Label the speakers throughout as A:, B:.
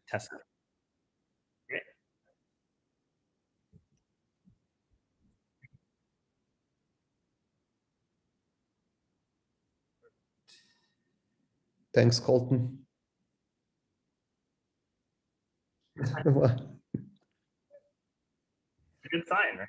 A: Test. Great.
B: Thanks, Colton.
A: It's a good sign, right?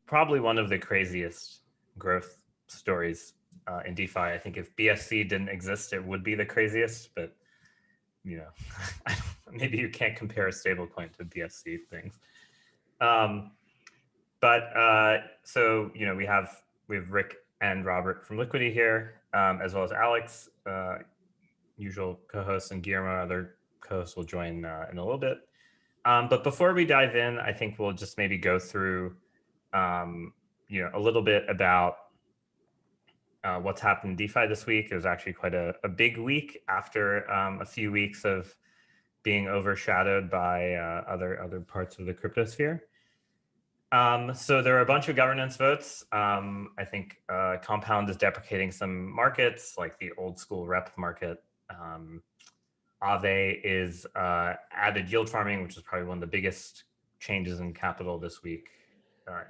A: Probably one of the craziest growth stories in DeFi. I think if BSC didn't exist, it would be the craziest, but you know, maybe you can't compare a stablecoin to BSC things. So you know, we have Rick and Robert from Liquity here, as well as Alex, usual co-hosts, and Guillermo, other co-hosts, will join in a little bit. But before we dive in, I think we'll just maybe go through you know, a little bit about what's happened in DeFi this week. It was actually quite a big week after a few weeks of being overshadowed by other parts of the cryptosphere. So there are a bunch of governance votes. I think Compound is deprecating some markets, like the old school rep market. Aave is added yield farming, which is probably one of the biggest changes in capital this week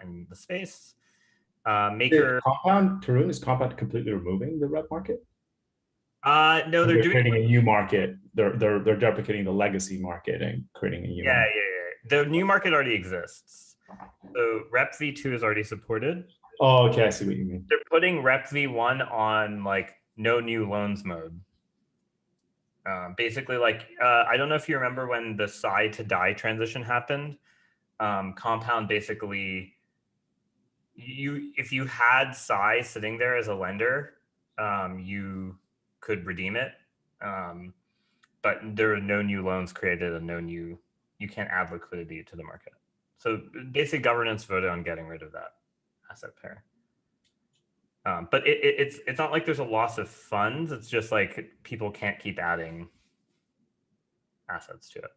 A: in the space. Maker
C: Compound, Tarun, is Compound completely removing the rep market?
A: No, they're doing
C: creating a new market. They're deprecating the legacy market and creating a new
A: yeah. The new market already exists. So Rep v2 is already supported.
C: Oh, okay, I see what you mean.
A: They're putting Rep v1 on like no new loans mode. Basically, like I don't know if you remember when the Psi to DAI transition happened. Compound basically, if you had Psi sitting there as a lender, you could redeem it, but there are no new loans created and you can't add liquidity to the market. So basic governance voted on getting rid of that asset pair. But it's not like there's a loss of funds. It's just like people can't keep adding assets to it.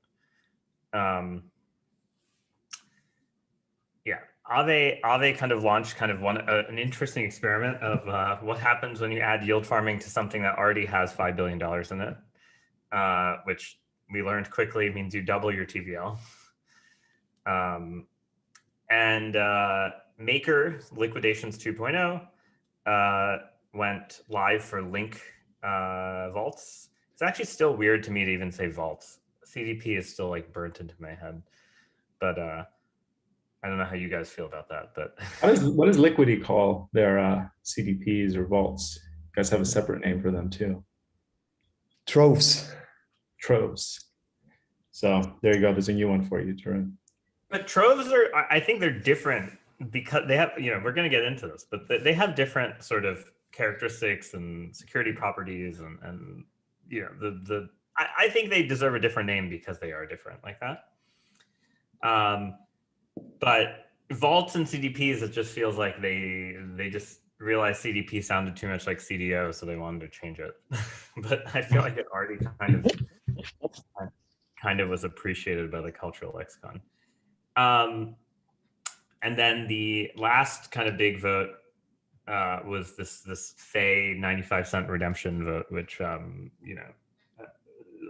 A: Yeah, Aave kind of launched an interesting experiment of what happens when you add yield farming to something that already has $5 billion in it, which we learned quickly means you double your TVL. Maker, Liquidations 2.0, went live for Link vaults. It's actually still weird to me to even say vaults. CDP is still like burnt into my head, but I don't know how you guys feel about that. But
C: what does Liquity call their CDPs or vaults? You guys have a separate name for them too.
B: Troves.
C: So there you go. There's a new one for you, Tarun.
A: But troves I think they're different because they have, you know, we're going to get into this, but they have different sort of characteristics and security properties and you know, I think they deserve a different name because they are different like that. But vaults and CDPs, it just feels like they just realized CDP sounded too much like CDO, so they wanted to change it. But I feel like it already kind of was appreciated by the cultural lexicon. And then the last kind of big vote was this Fei 95-cent redemption vote, which you know,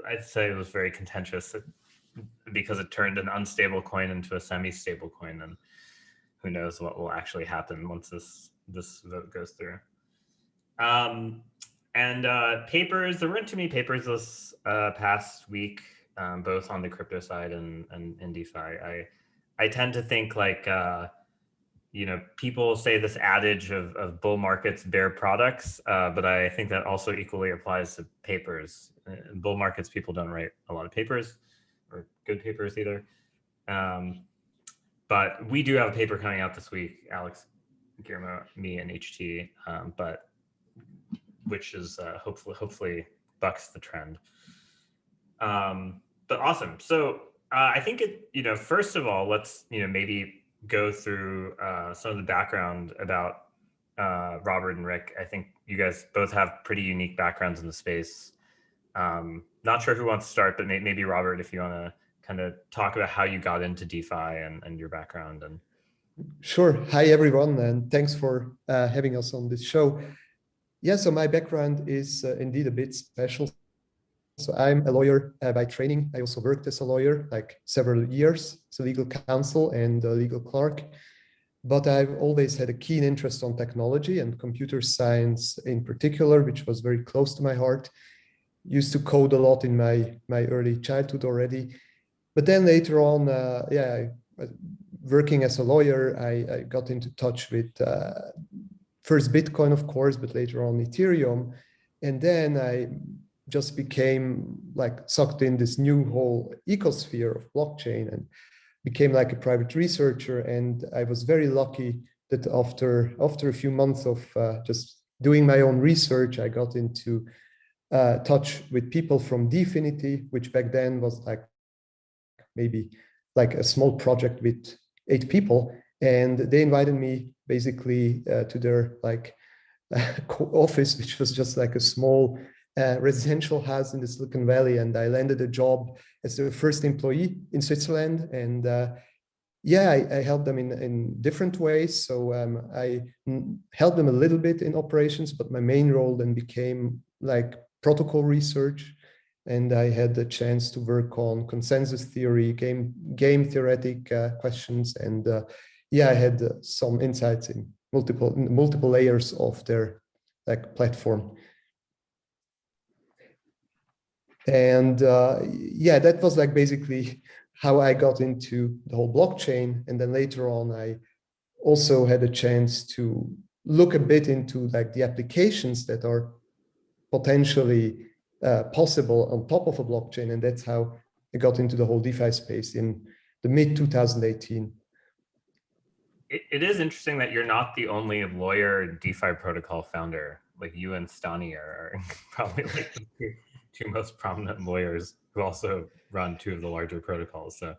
A: I'd say it was very contentious because it turned an unstable coin into a semi-stable coin, and who knows what will actually happen once this vote goes through. Papers, there weren't too many papers this past week, both on the crypto side and in DeFi. I tend to think like, people say this adage of bull markets bear products, but I think that also equally applies to papers. In bull markets, people don't write a lot of papers or good papers either. But we do have a paper coming out this week, Alex, Guillermo, me, and HT, but which is hopefully bucks the trend. But awesome. So I think first of all, let's maybe go through some of the background about Robert and Rick. I think you guys both have pretty unique backgrounds in the space. Not sure who wants to start, but maybe Robert, if you want to kind of talk about how you got into DeFi and your background. And
B: Sure. Hi, everyone, and thanks for having us on this show. Yeah, so my background is indeed a bit special. So I'm a lawyer by training. I also worked as a lawyer like several years, as a legal counsel and a legal clerk. But I've always had a keen interest on technology and computer science in particular, which was very close to my heart. Used to code a lot in my early childhood already. But then later on, working as a lawyer, I got into touch with first Bitcoin, of course, but later on Ethereum. And then I just became like sucked in this new whole ecosphere of blockchain and became like a private researcher. And I was very lucky that after a few months of just doing my own research, I got into touch with people from Definity, which back then was like maybe like a small project with 8 people. And they invited me basically to their like office, which was just like a small residential house in the Silicon Valley. And I landed a job as the first employee in Switzerland. And I helped them in different ways. So I helped them a little bit in operations, but my main role then became like protocol research. And I had the chance to work on consensus theory, game theoretic questions. And I had some insights in multiple layers of their like platform. And that was like basically how I got into the whole blockchain. And then later on, I also had a chance to look a bit into like the applications that are potentially possible on top of a blockchain. And that's how I got into the whole DeFi space in the mid 2018.
A: It is interesting that you're not the only lawyer DeFi protocol founder. Like you and Stani are probably like the two most prominent lawyers who also run 2 of the larger protocols. So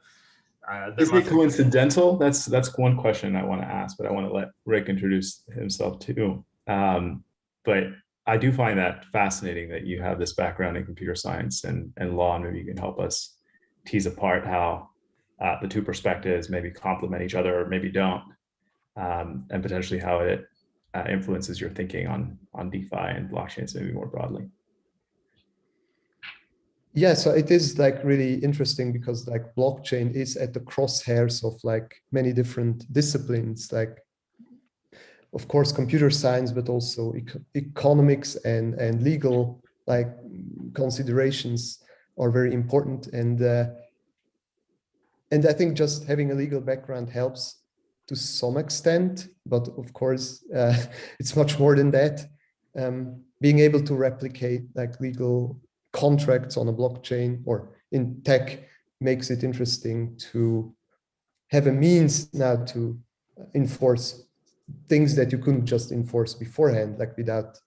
C: is it coincidental? That's one question I want to ask, but I want to let Rick introduce himself too. But I do find that fascinating that you have this background in computer science and law, and maybe you can help us tease apart how the 2 perspectives maybe complement each other or maybe don't, and potentially how it influences your thinking on DeFi and blockchains maybe more broadly.
B: Yeah, so it is like really interesting because like blockchain is at the crosshairs of like many different disciplines, like of course computer science, but also economics and legal like considerations are very important. And I think just having a legal background helps to some extent, but of course it's much more than that. Being able to replicate like legal contracts on a blockchain or in tech makes it interesting to have a means now to enforce things that you couldn't just enforce beforehand, like without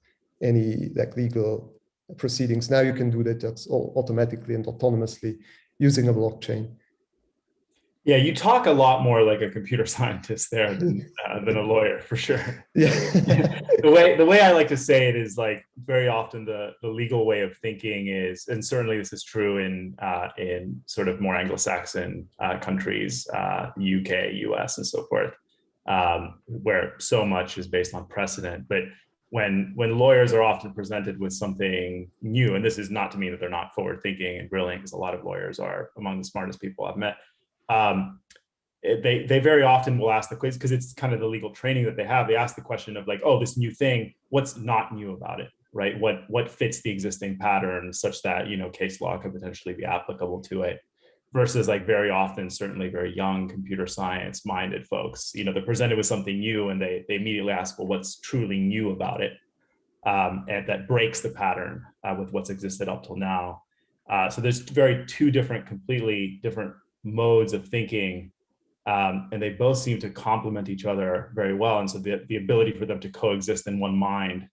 B: any like legal proceedings. Now you can do that that's all automatically and autonomously using a blockchain.
C: Yeah, you talk a lot more like a computer scientist there than a lawyer, for sure.
B: Yeah.
C: the way I like to say it is like very often the legal way of thinking is, and certainly this is true in sort of more Anglo-Saxon countries, UK, US, and so forth, where so much is based on precedent. But when lawyers are often presented with something new, and this is not to mean that they're not forward thinking and brilliant, because a lot of lawyers are among the smartest people I've met. They very often will ask the quiz, because it's kind of the legal training that they have. They ask the question of like, oh, this new thing, what's not new about it, right? What fits the existing pattern such that, case law could potentially be applicable to it. versus like very often, certainly very young computer science minded folks, you know, they're presented with something new and they immediately ask, well, what's truly new about it? And that breaks the pattern with what's existed up till now. So there's two completely different modes of thinking, and they both seem to complement each other very well. And so the ability for them to coexist in one mind,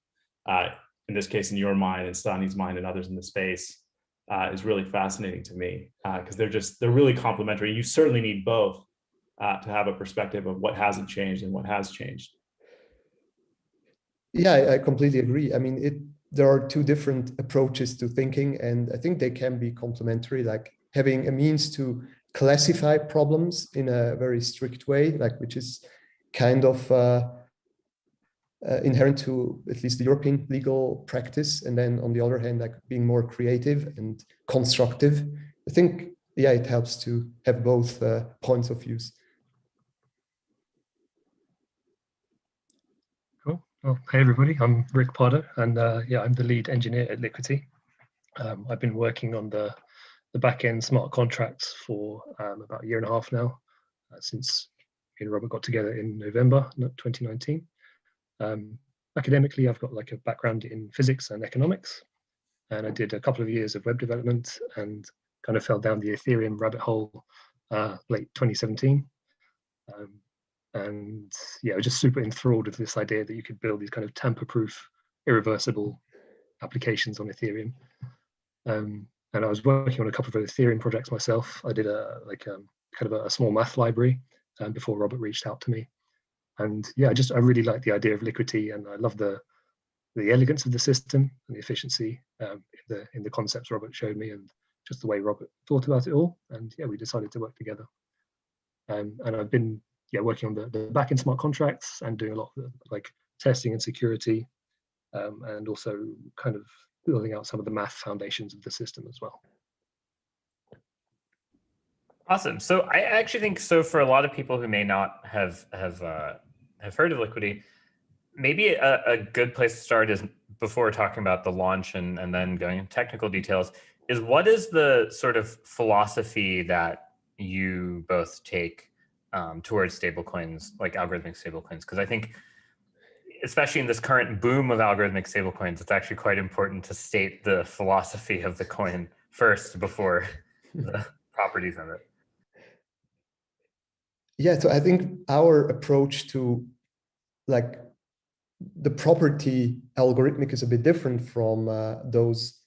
C: in this case, in your mind and Stani's mind and others in the space, is really fascinating to me, because they're really complementary. You certainly need both to have a perspective of what hasn't changed and what has changed.
B: Yeah, I completely agree. I mean, there are two different approaches to thinking, and I think they can be complementary, like having a means to classify problems in a very strict way, like which is kind of inherent to at least the European legal practice. And then on the other hand, like being more creative and constructive. I think, yeah, it helps to have both points of views.
D: Cool. Well, hey everybody, I'm Rick Pardoe, and yeah, I'm the lead engineer at Liquity. I've been working on the back-end smart contracts for about a year and a half now, since me and Robert got together in November 2019. Academically, I've got like a background in physics and economics, and I did a couple of years of web development and kind of fell down the Ethereum rabbit hole late 2017. And yeah, I was just super enthralled with this idea that you could build these kind of tamper-proof, irreversible applications on Ethereum. And I was working on a couple of Ethereum projects myself. I did kind of a small math library before Robert reached out to me. And yeah, I really like the idea of Liquity, and I love the elegance of the system and the efficiency in the concepts Robert showed me, and just the way Robert thought about it all. And yeah, we decided to work together. And I've been working on the backend smart contracts and doing a lot of like testing and security, and also kind of building out some of the math foundations of the system as well.
A: Awesome. So I actually think so for a lot of people who may not have heard of Liquity, maybe a good place to start is, before talking about the launch and then going into technical details, is what is the sort of philosophy that you both take towards stablecoins, like algorithmic stablecoins? Because I think, especially in this current boom of algorithmic stablecoins, it's actually quite important to state the philosophy of the coin first before the properties of it.
B: Yeah, so I think our approach to like the property algorithmic is a bit different from those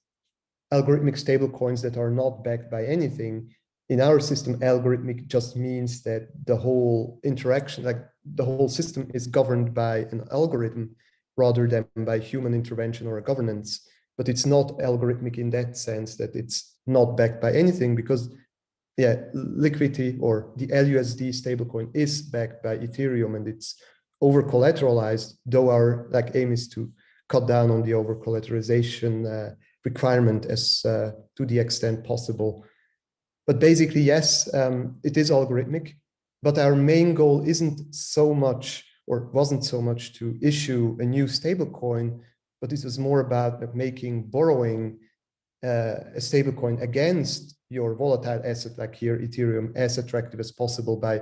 B: algorithmic stablecoins that are not backed by anything. In our system, algorithmic just means that the whole interaction, like the whole system, is governed by an algorithm rather than by human intervention or a governance. But it's not algorithmic in that sense that it's not backed by anything, because yeah, Liquity, or the LUSD stablecoin, is backed by Ethereum and it's over collateralized, though our aim is to cut down on the over collateralization requirement as to the extent possible. But basically, yes, it is algorithmic, but our main goal isn't so much, or wasn't so much, to issue a new stablecoin, but it was more about making borrowing a stablecoin against your volatile asset, like here Ethereum, as attractive as possible by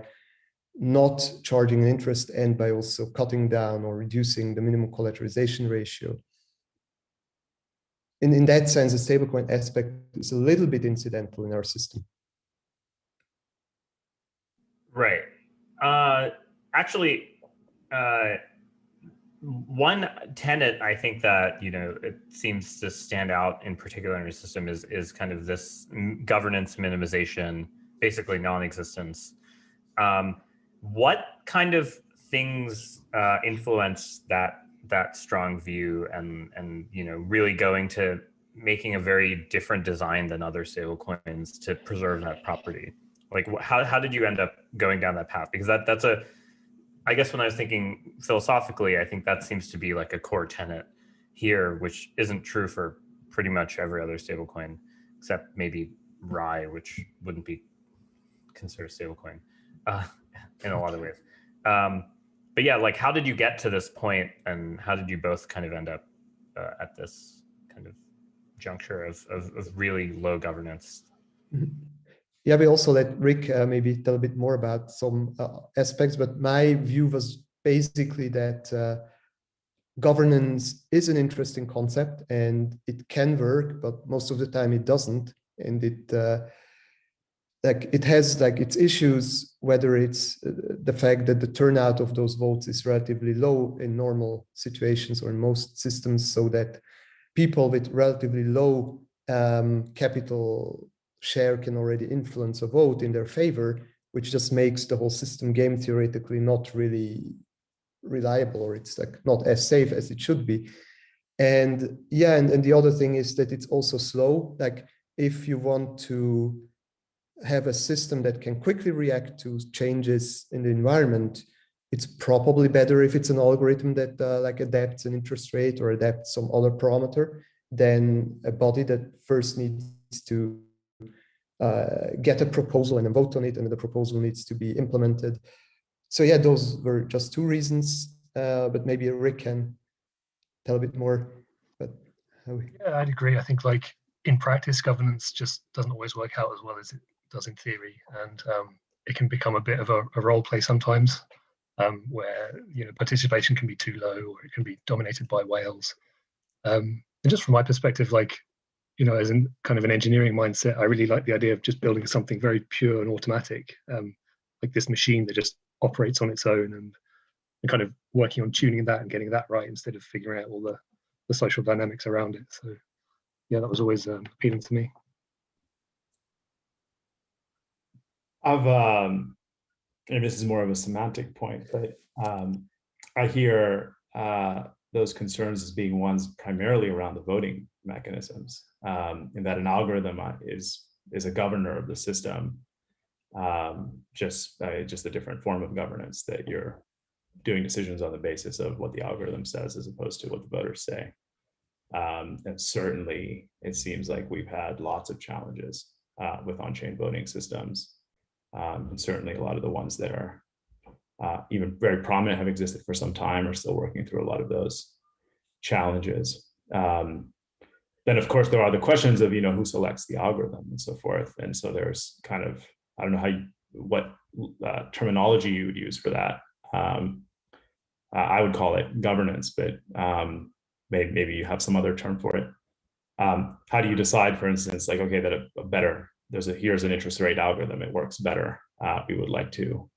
B: not charging an interest and by also cutting down or reducing the minimum collateralization ratio. In that sense, the stablecoin aspect is a little bit incidental in our system.
A: Right. Actually, one tenet I think that, it seems to stand out in particular in your system is kind of this governance minimization, basically non-existence. What kind of things influence that strong view and really going to making a very different design than other stablecoins to preserve that property? Like, how did you end up going down that path? Because I guess when I was thinking philosophically, I think that seems to be like a core tenet here, which isn't true for pretty much every other stablecoin, except maybe RAI, which wouldn't be considered stablecoin in a lot of ways. But yeah, like, how did you get to this point, and how did you both kind of end up at this kind of juncture of really low governance?
B: yeah, we also let Rick maybe tell a bit more about some aspects, but my view was basically that governance is an interesting concept and it can work, but most of the time it doesn't. And it has its issues, whether it's the fact that the turnout of those votes is relatively low in normal situations or in most systems, so that people with relatively low capital share can already influence a vote in their favor, which just makes the whole system game theoretically not really reliable, or it's not as safe as it should be. And yeah, and the other thing is that it's also slow. If you want to have a system that can quickly react to changes in the environment, it's probably better if it's an algorithm that adapts an interest rate or adapts some other parameter than a body that first needs to get a proposal and a vote on it, and the proposal needs to be implemented. So yeah, those were just two reasons, but maybe Rick can tell a bit more. But
D: yeah, I'd agree. I think in practice, governance just doesn't always work out as well as it does in theory, and it can become a bit of a role play sometimes, where participation can be too low, or it can be dominated by whales. And just from my perspective, as in kind of an engineering mindset, I really like the idea of just building something very pure and automatic, like this machine that just operates on its own, and kind of working on tuning that and getting that right instead of figuring out all the social dynamics around it. So yeah, that was always appealing to me.
C: And this is more of a semantic point, but I hear those concerns as being ones primarily around the voting mechanisms, and that an algorithm is a governor of the system, just a different form of governance, that you're doing decisions on the basis of what the algorithm says as opposed to what the voters say. And certainly it seems like we've had lots of challenges with on-chain voting systems. And certainly a lot of the ones that are even very prominent, have existed for some time, are still working through a lot of those challenges. Then of course there are the questions of who selects the algorithm and so forth. And so there's kind of, I don't know what terminology you would use for that. I would call it governance, but maybe you have some other term for it. How do you decide, for instance, that here's an interest rate algorithm, it works better, we would like to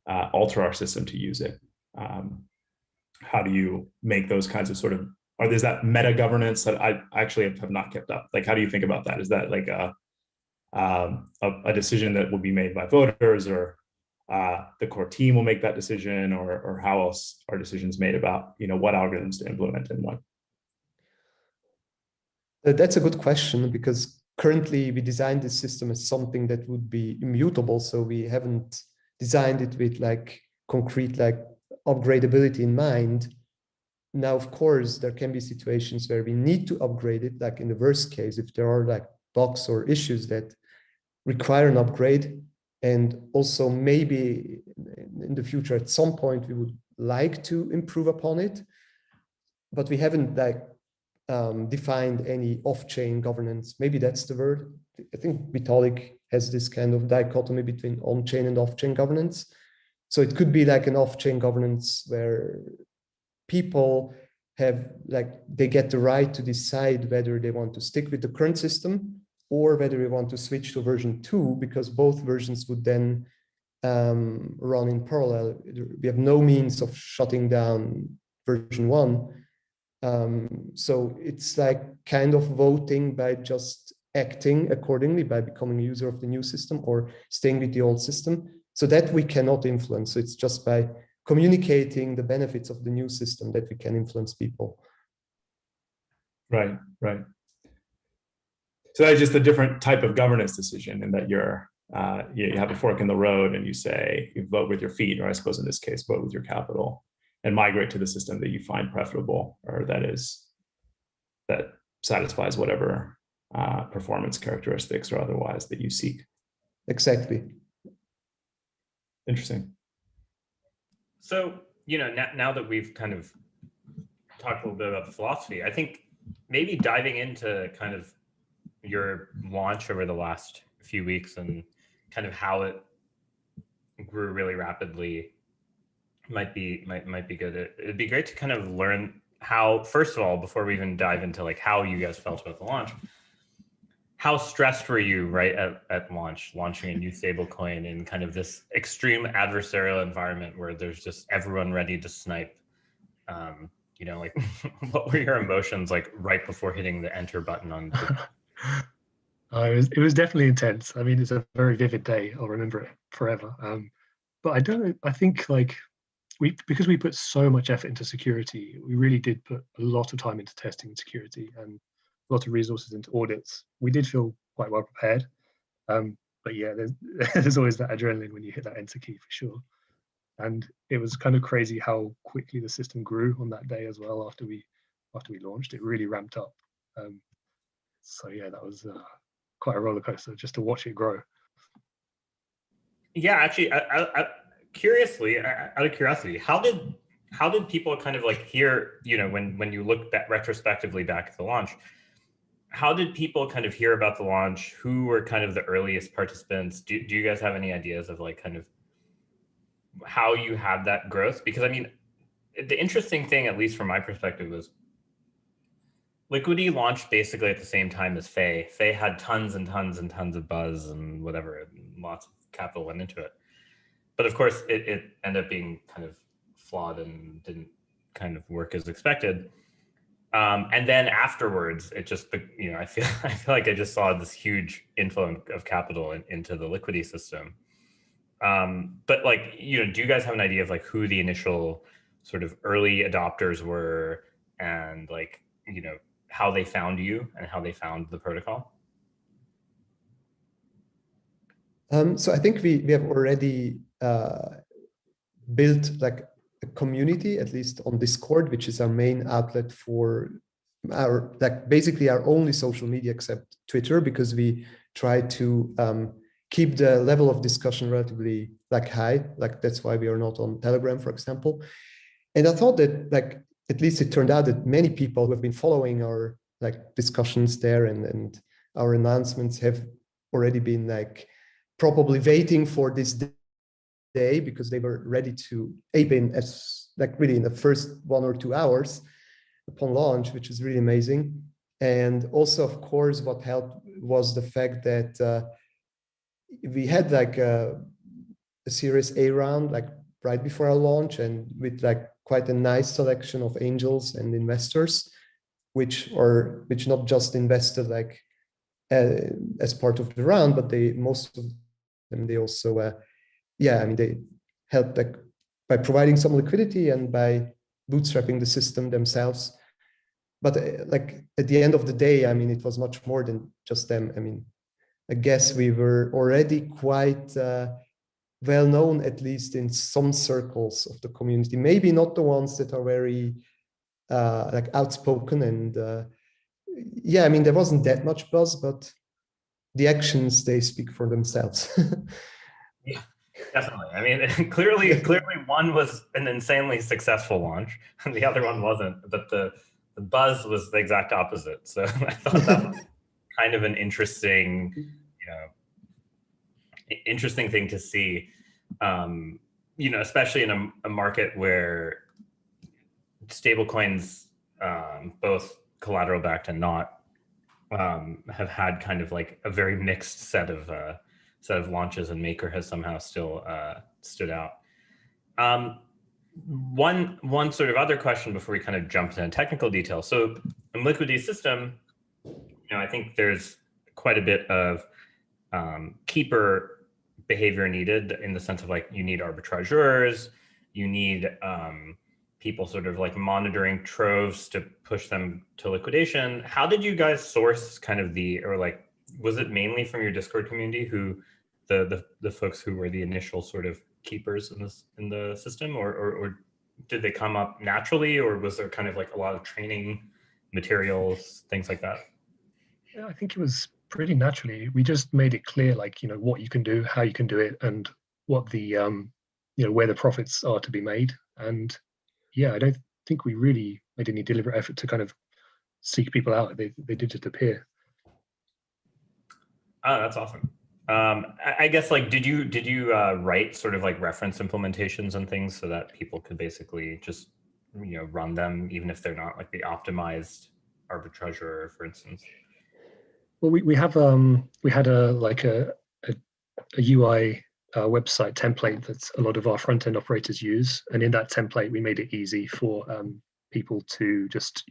C: alter our system to use it? How do you make those kinds of or is that meta governance that I actually have not kept up? How do you think about that? Is that a decision that will be made by voters, or the core team will make that decision, or how else are decisions made about what algorithms to implement and what?
B: That's a good question, because currently we designed this system as something that would be immutable. So we haven't designed it with concrete upgradability in mind. Now, of course, there can be situations where we need to upgrade it, in the worst case, if there are bugs or issues that require an upgrade. And also maybe in the future, at some point, we would like to improve upon it, but we haven't defined any off-chain governance. Maybe that's the word. I think Vitalik has this kind of dichotomy between on-chain and off-chain governance. So it could be an off-chain governance where people have they get the right to decide whether they want to stick with the current system or whether we want to switch to version 2, because both versions would then run in parallel. We have no means of shutting down version 1. So it's kind of voting by just acting accordingly, by becoming a user of the new system or staying with the old system. So that we cannot influence. So it's just by communicating the benefits of the new system that we can influence people.
C: Right. So that's just a different type of governance decision, in that you have a fork in the road and you say you vote with your feet, or I suppose in this case, vote with your capital, and migrate to the system that you find preferable, or that satisfies whatever performance characteristics or otherwise that you seek.
B: Exactly.
C: Interesting.
A: So, now that we've kind of talked a little bit about the philosophy, I think maybe diving into kind of your launch over the last few weeks and kind of how it grew really rapidly might be good. It'd be great to kind of learn how, first of all, before we even dive into like how you guys felt about the launch, how stressed were you right at launching a new stablecoin in kind of this extreme adversarial environment where there's just everyone ready to snipe? You know, like what were your emotions like right before hitting the enter button on
D: it was definitely intense. I mean, it's a very vivid day. I'll remember it forever. But I don't know, I think like because we put so much effort into security, we really did put a lot of time into testing security and a lot of resources into audits. We did feel quite well prepared. But yeah, there's always that adrenaline when you hit that enter key for sure. And it was kind of crazy how quickly the system grew on that day as well. After we launched, it really ramped up. So yeah, that was quite a roller coaster just to watch it grow.
A: Yeah, actually, curiously, out of curiosity, how did people kind of like hear, you know, when you look back retrospectively back at the launch, how did people kind of hear about the launch? Who were kind of the earliest participants? Do you guys have any ideas of like kind of how you had that growth? Because I mean, the interesting thing, at least from my perspective, was Liquity launched basically at the same time as Faye. Faye had tons and tons and tons of buzz and whatever, and lots of capital went into it. But of course, it ended up being kind of flawed and didn't kind of work as expected. And then afterwards, it just, you know, I feel like I just saw this huge inflow of capital into the Liquity system. But like, you know, do you guys have an idea of like who the initial sort of early adopters were, and like, you know, how they found you and how they found the protocol?
B: So I think we have already built like a community, at least on Discord, which is our main outlet for our, like basically our only social media except Twitter, because we try to keep the level of discussion relatively like high. Like that's why we are not on Telegram, for example. And I thought that like, at least it turned out that many people who have been following our like discussions there and our announcements have already been like probably waiting for this day, because they were ready to ape in as like really in the first 1 or 2 hours upon launch, which is really amazing. And also, of course, what helped was the fact that we had like a Series A round like right before our launch, and with like quite a nice selection of angels and investors, which not just invested like as part of the round, but most of them, they also yeah, I mean, they helped like by providing some liquidity and by bootstrapping the system themselves. But like at the end of the day, I mean, it was much more than just them. I mean, I guess we were already quite well known, at least in some circles of the community. Maybe not the ones that are very like outspoken and yeah, I mean, there wasn't that much buzz, but the actions, they speak for themselves.
A: Yeah, definitely. I mean, clearly one was an insanely successful launch and the other one wasn't, but the buzz was the exact opposite. So I thought that was kind of an interesting, you know, interesting thing to see, you know, especially in a market where stablecoins, both collateral backed and not, have had kind of like a very mixed set of launches, and Maker has somehow still stood out. One sort of other question before we kind of jump into technical detail. So in Liquidy's system, you know, I think there's quite a bit of keeper behavior needed, in the sense of like you need arbitrageurs, you need people sort of like monitoring troves to push them to liquidation. How did you guys source kind of or like, was it mainly from your Discord community, who the folks who were the initial sort of keepers in the system, or did they come up naturally, or was there kind of like a lot of training materials, things like that?
D: Yeah, I think it was pretty naturally. We just made it clear, like, you know, what you can do, how you can do it, and what the you know, where the profits are to be made. And yeah, I don't think we really made any deliberate effort to kind of seek people out. They did just appear.
A: Oh, that's awesome. I guess like, did you write sort of like reference implementations and things so that people could basically just, run them even if they're not like the optimized arbitrager, for instance?
D: Well, we had a UI website template that a lot of our front end operators use, and in that template we made it easy for people to just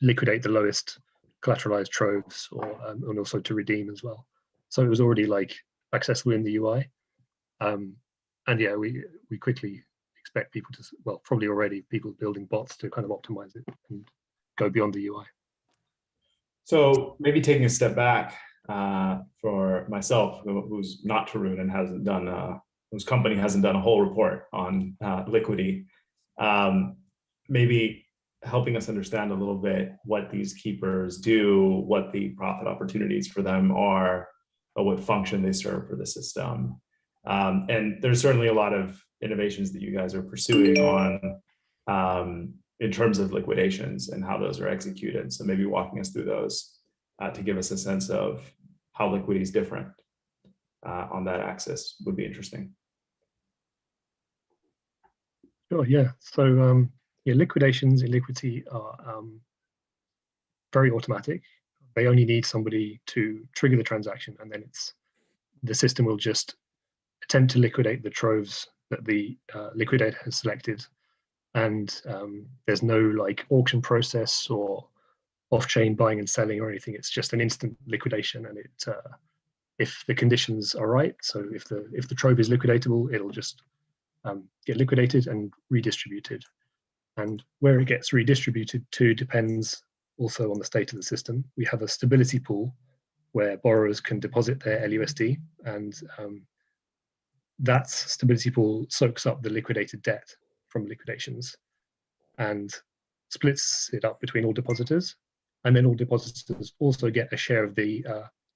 D: liquidate the lowest collateralized troves, or and also to redeem as well. So it was already like accessible in the UI, and yeah, we quickly expect people to, well, probably already people building bots to kind of optimize it and go beyond the UI.
C: So maybe taking a step back for myself, who's not Tarun and hasn't done, whose company hasn't done a whole report on Liquity, maybe helping us understand a little bit what these keepers do, what the profit opportunities for them are, or what function they serve for the system. And there's certainly a lot of innovations that you guys are pursuing on in terms of liquidations and how those are executed. So maybe walking us through those to give us a sense of how Liquity is different on that axis would be interesting.
D: Sure, yeah. So liquidations in Liquity are very automatic. They only need somebody to trigger the transaction, and then the system will just attempt to liquidate the troves that the liquidator has selected. And there's no like auction process or off-chain buying and selling or anything. It's just an instant liquidation, and if the conditions are right, so if the trove is liquidatable, it'll just get liquidated and redistributed. And where it gets redistributed to depends also on the state of the system. We have a stability pool where borrowers can deposit their LUSD, and that stability pool soaks up the liquidated debt from liquidations and splits it up between all depositors. And then all depositors also get a share of the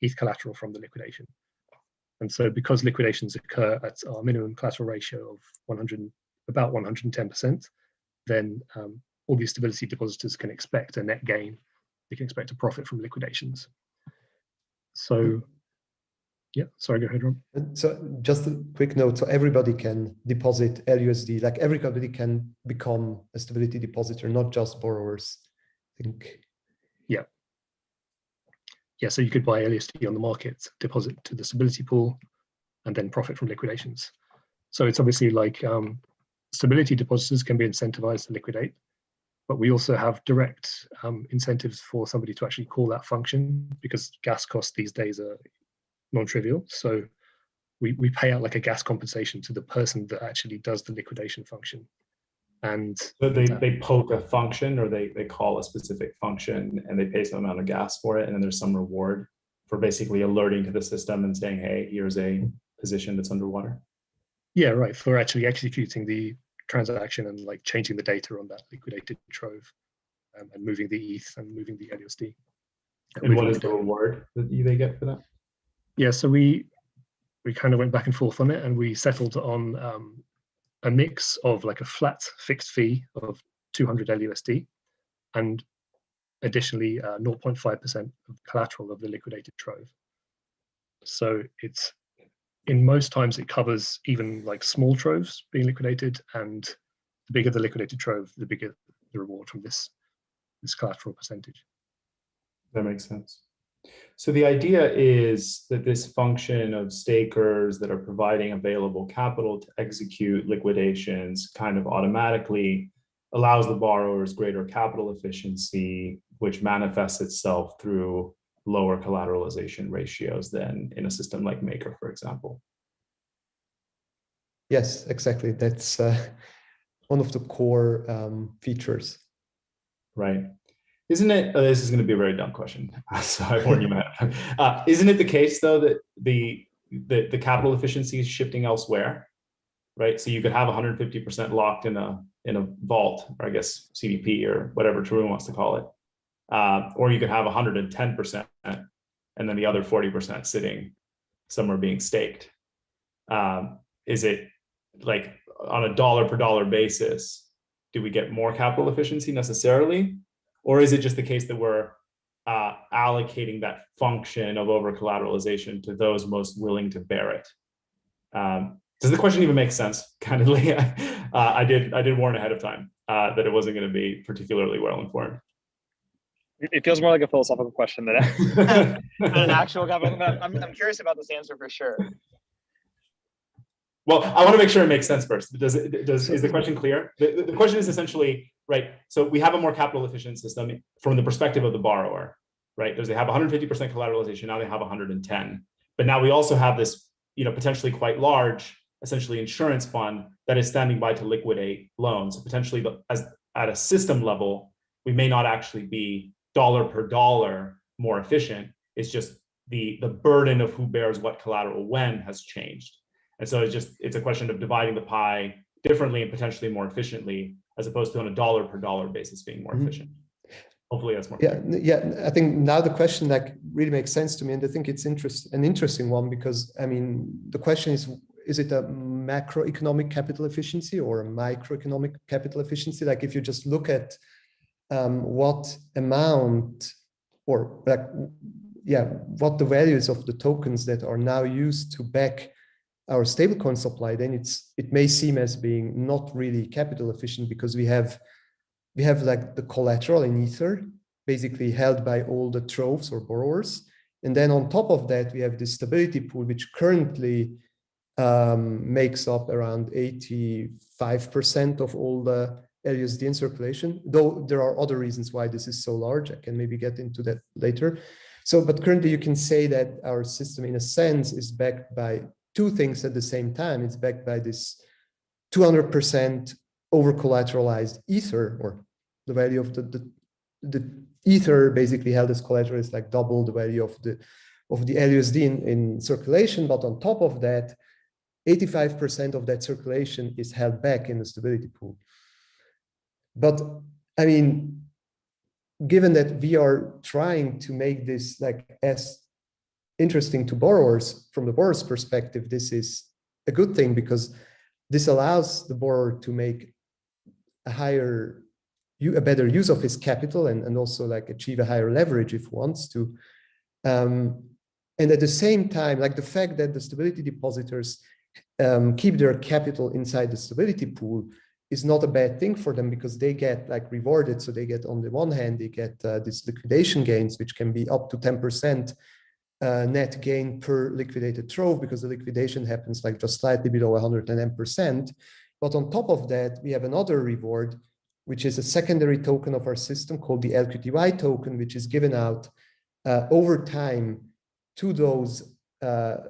D: ETH collateral from the liquidation. And so because liquidations occur at our minimum collateral ratio of about 110%, then all these stability depositors can expect a net gain. They can expect a profit from liquidations. So yeah, sorry, go ahead, Rob.
B: So just a quick note, so everybody can deposit LUSD, like everybody can become a stability depositor, not just borrowers, I think.
D: Yeah, so you could buy LUSD on the market, deposit to the stability pool, and then profit from liquidations. So it's obviously like stability depositors can be incentivized to liquidate, but we also have direct incentives for somebody to actually call that function, because gas costs these days are non-trivial. So we pay out like a gas compensation to the person that actually does the liquidation function. And
C: so they poke a function, or they call a specific function and they pay some amount of gas for it, and then there's some reward for basically alerting to the system and saying, hey, here's a position that's underwater.
D: Yeah, right, for actually executing the transaction and like changing the data on that liquidated trove, and moving the ETH and moving the LUSD.
C: And what is the reward that they get for that?
D: Yeah, so we kind of went back and forth on it, and we settled on a mix of like a flat fixed fee of 200 LUSD and additionally 0.5% of collateral of the liquidated trove. So it's, in most times it covers even like small troves being liquidated, and the bigger the liquidated trove, the bigger the reward from this collateral percentage.
C: That makes sense. So the idea is that this function of stakers that are providing available capital to execute liquidations kind of automatically allows the borrowers greater capital efficiency, which manifests itself through lower collateralization ratios than in a system like Maker, for example.
B: Yes, exactly. That's one of the core features.
C: Right. Isn't it, this is going to be a very dumb question, so I warn you, Matt. Isn't it the case, though, that the capital efficiency is shifting elsewhere, right? So you could have 150% locked in a vault, or I guess CDP or whatever Tarun wants to call it, or you could have 110% and then the other 40% sitting somewhere being staked. Is it like on a dollar per dollar basis, do we get more capital efficiency necessarily? Or is it just the case that we're allocating that function of over collateralization to those most willing to bear it. Does the question even make sense? Candidly, I did warn ahead of time that it wasn't going to be particularly well informed.
E: It feels more like a philosophical question than an actual government. I'm curious about this answer for sure.
C: Well, I want to make sure it makes sense first. Is the question clear? The question is essentially, right, so we have a more capital efficient system from the perspective of the borrower, right? Because they have 150% collateralization, now they have 110. But now we also have this, potentially quite large, essentially insurance fund that is standing by to liquidate loans. So potentially at a system level, we may not actually be dollar per dollar more efficient. It's just the burden of who bears what collateral when has changed. And so it's a question of dividing the pie differently and potentially more efficiently, as opposed to on a dollar per dollar basis being more efficient. Hopefully that's more clear.
B: Yeah. I think now the question really makes sense to me, and I think it's an interesting one, because the question is it a macroeconomic capital efficiency or a microeconomic capital efficiency? Like if you just look at what amount or what the values of the tokens that are now used to back our stablecoin supply, then it may seem as being not really capital efficient, because we have like the collateral in Ether, basically held by all the troves or borrowers. And then on top of that, we have the stability pool, which currently makes up around 85% of all the LUSD in circulation, though there are other reasons why this is so large. I can maybe get into that later. But currently you can say that our system in a sense is backed by two things at the same time. It's backed by this 200% over collateralized Ether, or the value of the Ether basically held as collateral is like double the value of the LUSD in circulation. But on top of that, 85% of that circulation is held back in the stability pool. But given that we are trying to make this as interesting to borrowers, from the borrower's perspective, this is a good thing, because this allows the borrower to make a better use of his capital and also achieve a higher leverage if he wants to. And at the same time, the fact that the stability depositors keep their capital inside the stability pool is not a bad thing for them, because they get rewarded. So they get, on the one hand, they get these liquidation gains, which can be up to 10% net gain per liquidated trove, because the liquidation happens just slightly below 110%. But on top of that, we have another reward, which is a secondary token of our system called the LQTY token, which is given out over time to those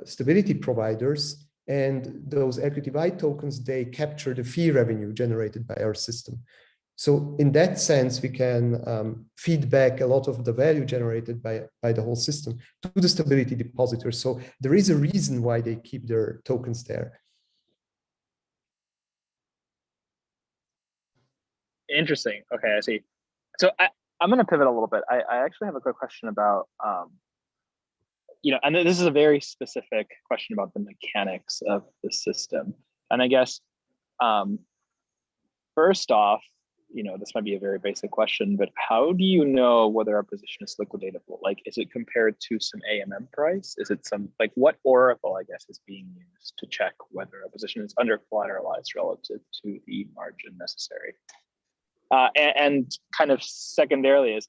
B: stability providers. And those LQTY tokens, they capture the fee revenue generated by our system. So in that sense, we can feed back a lot of the value generated by the whole system to the stability depositors. So there is a reason why they keep their tokens there.
E: Interesting. Okay, I see. So I'm going to pivot a little bit. I actually have a quick question about, and this is a very specific question about the mechanics of the system. And I guess, first off, this might be a very basic question, but how do you know whether a position is liquidatable? Is it compared to some AMM price? Is it what oracle, I guess, is being used to check whether a position is under collateralized relative to the margin necessary? And kind of secondarily is,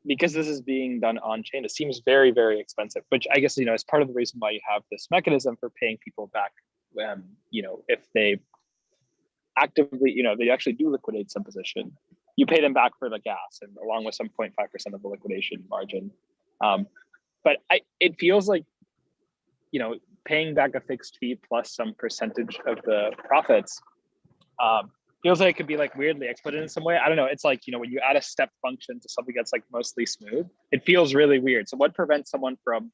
E: because this is being done on chain, it seems very, very expensive, which I guess, is part of the reason why you have this mechanism for paying people back, if they actively, they actually do liquidate some position, you pay them back for the gas, and along with some 0.5% of the liquidation margin. But it feels like, paying back a fixed fee plus some percentage of the profits, feels like it could be weirdly exploited in some way. I don't know. It's when you add a step function to something that's mostly smooth, it feels really weird. So what prevents someone from,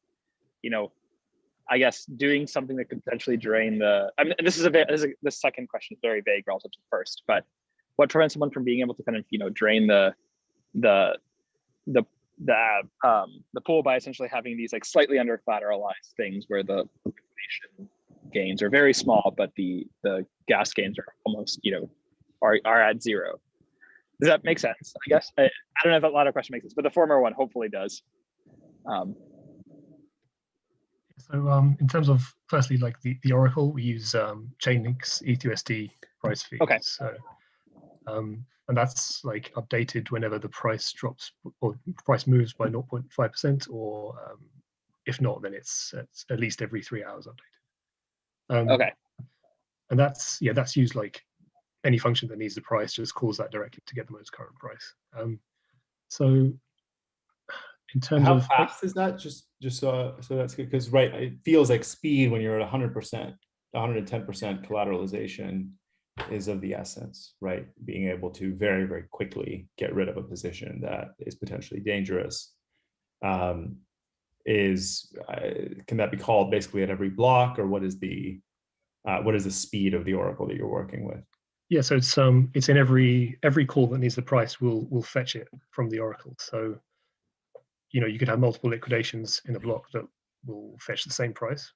E: I guess, doing something that could potentially drain the, the second question is very vague relative to the first, but what prevents someone from being able to kind of, drain the pool by essentially having these slightly under collateralized things where the liquidation gains are very small, but the gas gains are almost, are at zero. Does that make sense? I guess I don't know if that latter question makes sense, but the former one hopefully does.
D: So in terms of, firstly, like the Oracle, we use Chainlink's ETHUSD price feed.
E: Okay.
D: So, and that's like updated whenever the price drops or price moves by 0.5%, or if not, then it's at least every 3 hours updated.
E: Okay.
D: And that's used like any function that needs the price, just calls that directly to get the most current price. So in terms
C: how
D: of
C: fast is that? Just so that's good, because right, it feels like speed when you're at 100%, 110% collateralization is of the essence, right? Being able to very, very quickly get rid of a position that is potentially dangerous. Can that be called basically at every block, or what is the speed of the Oracle that you're working with?
D: Yeah, so it's in every call that needs the price, we'll fetch it from the Oracle. So you could have multiple liquidations in a block that will fetch the same price.